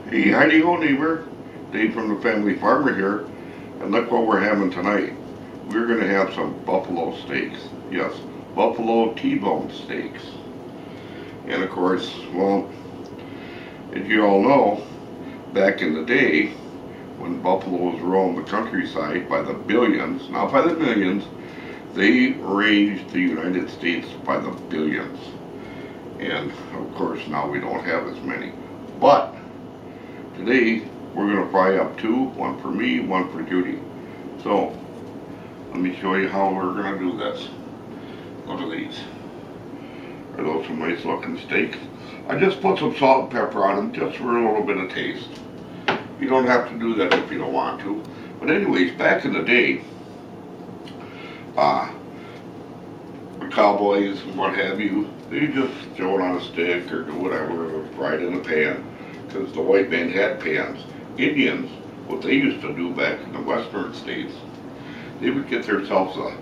Hey, howdy ho neighbor. Dave from the Family Farmer here. And look what we're having tonight. We're going to have some buffalo steaks. Yes, buffalo T-bone steaks. And of course, well, as you all know, back in the day, when buffaloes roamed the countryside by the billions, not by the millions, they ranged the United States by the billions. And of course, now we don't have as many. But today, we're going to fry up two, one for me, one for Judy. So, let me show you how we're going to do this. Look at these. Are those some nice looking steaks? I just put some salt and pepper on them just for a little bit of taste. You don't have to do that if you don't want to. But anyways, back in the day, the cowboys and what have you, they just throw it on a stick or do whatever, fry it in a pan, because the white man had pans. Indians, what they used to do back in the western states, they would get themselves a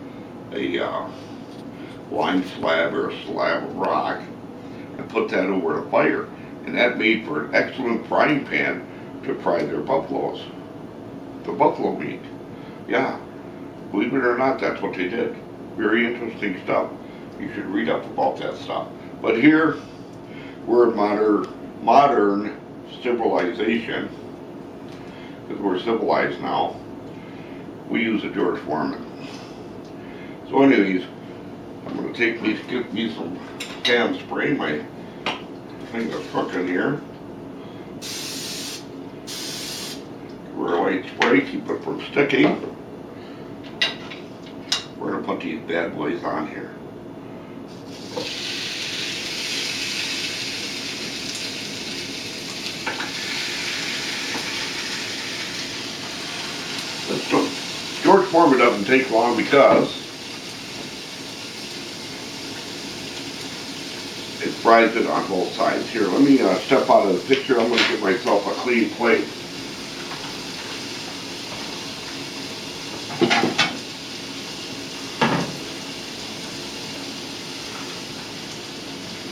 lime slab or a slab of rock and put that over the fire, and that made for an excellent frying pan to fry their buffaloes. The buffalo meat. Yeah, believe it or not, that's what they did. Very interesting stuff. You should read up about that stuff. But here, we're in modern civilization, because we're civilized now. We use a George Foreman. So anyways, I'm going to get me some cam spray, my thing that's cooking here. Give her a light spray, keep it from sticking. We're going to put these bad boys on here. George Foreman doesn't take long because it fries it on both sides. Here, let me step out of the picture. I'm going to get myself a clean plate.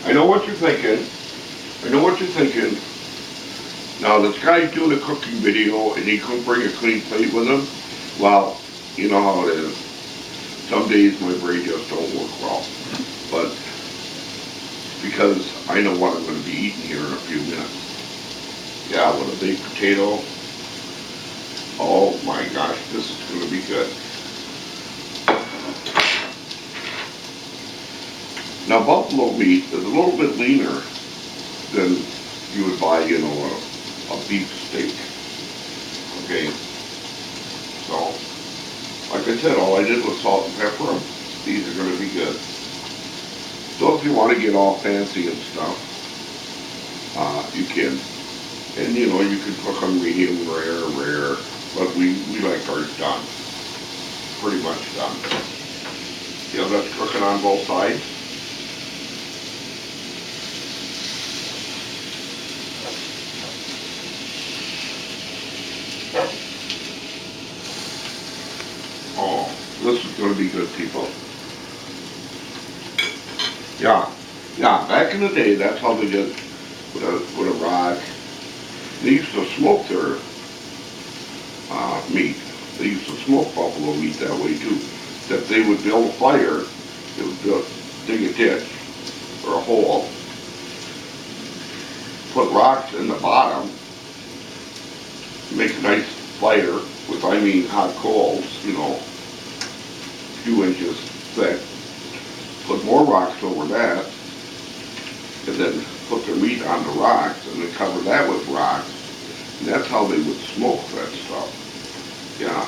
I know what you're thinking. Now, this guy's doing a cooking video and he couldn't bring a clean plate with him. Well, you know how it is. Some days my brain just don't work well. But because I know what I'm going to be eating here in a few minutes. Yeah, with a baked potato. Oh my gosh, this is going to be good. Now, buffalo meat is a little bit leaner than you would buy, you know, a beef steak. Okay? So, like I said, all I did was salt and pepper them. These are going to be good. So if you want to get all fancy and stuff, you can. And you know, you can cook them medium rare, but we like ours done. Pretty much done. Yeah, that's cooking on both sides. Oh, this is going to be good, people. Yeah, back in the day, that's how they did with a rock. They used to smoke their meat. They used to smoke buffalo meat that way too. That they would build a fire, they would dig a ditch or a hole, put rocks in the bottom, make a nice fire with, I mean, hot coals, you know, a few inches thick, put more rocks over that, and then put their meat on the rocks, and then cover that with rocks, and that's how they would smoke that stuff. Yeah,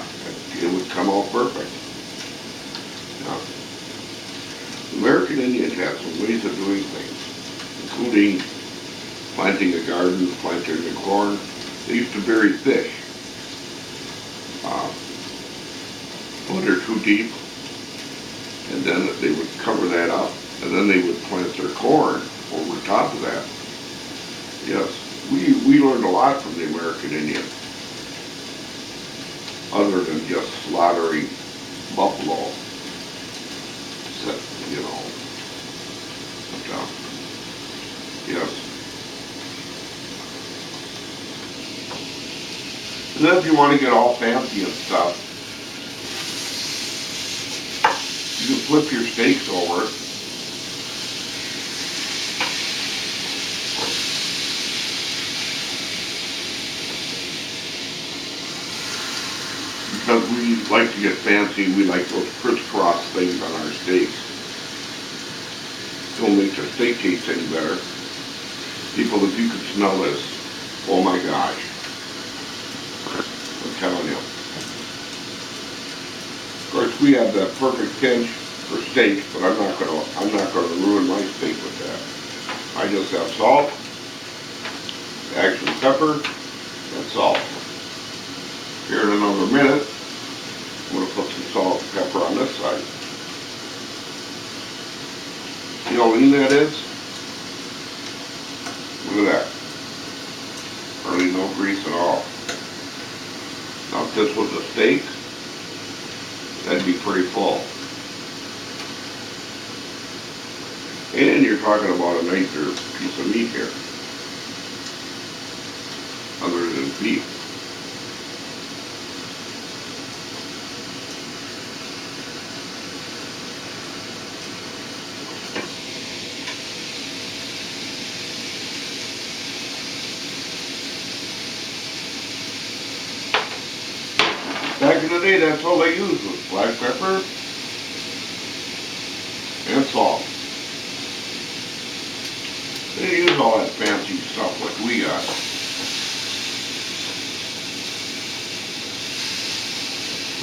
it would come out perfect. Yeah. The American Indians had some ways of doing things, including planting a garden, planting the corn. They used to bury fish, 1 or 2 deep, and then they would cover that up, and then they would plant their corn over top of that. Yes, we learned a lot from the American Indian, other than just slaughtering buffalo, you know. But, yes. And then if you want to get all fancy and stuff, you can flip your steaks over. Because we like to get fancy, we like those crisscross things on our steaks. Don't make the steak taste any better. People, if you could smell this, oh my gosh. I'm telling you. Of course, we have that perfect pinch for steak, but I'm not gonna ruin my steak with that. I just have salt, actual pepper, and salt. Here in another minute, I'm going to put some salt and pepper on this side. See how lean that is? Look at that. Hardly no grease at all. Now if this was a steak, that'd be pretty full. And you're talking about a nicer piece of meat here, other than beef. Back in the day, that's all they used was black pepper and salt. They didn't use all that fancy stuff like we got.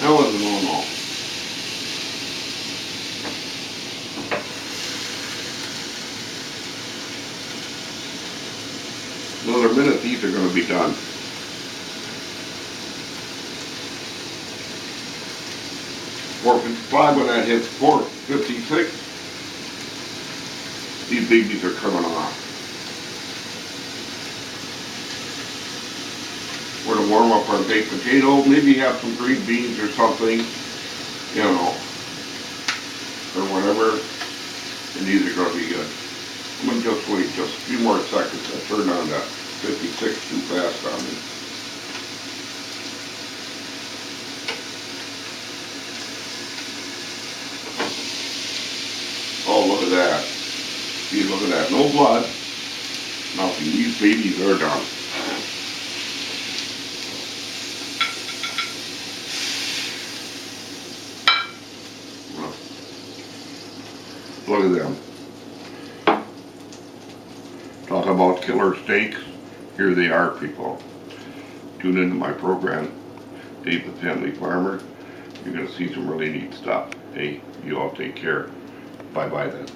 That wasn't normal. Another minute, these are going to be done. $4.55 when that hits $4.56. These babies are coming off. We're going to warm up our baked potato, maybe have some green beans or something, you know, or whatever, and these are going to be good. I'm going to just wait just a few more seconds. I turned on to 56 too fast on me. Oh, look at that. See, look at that. No blood. Nothing. These babies are done. Look at them. Talk about killer steaks. Here they are, people. Tune into my program, Dave the Family Farmer. You're going to see some really neat stuff. Hey, you all take care. Bye-bye then.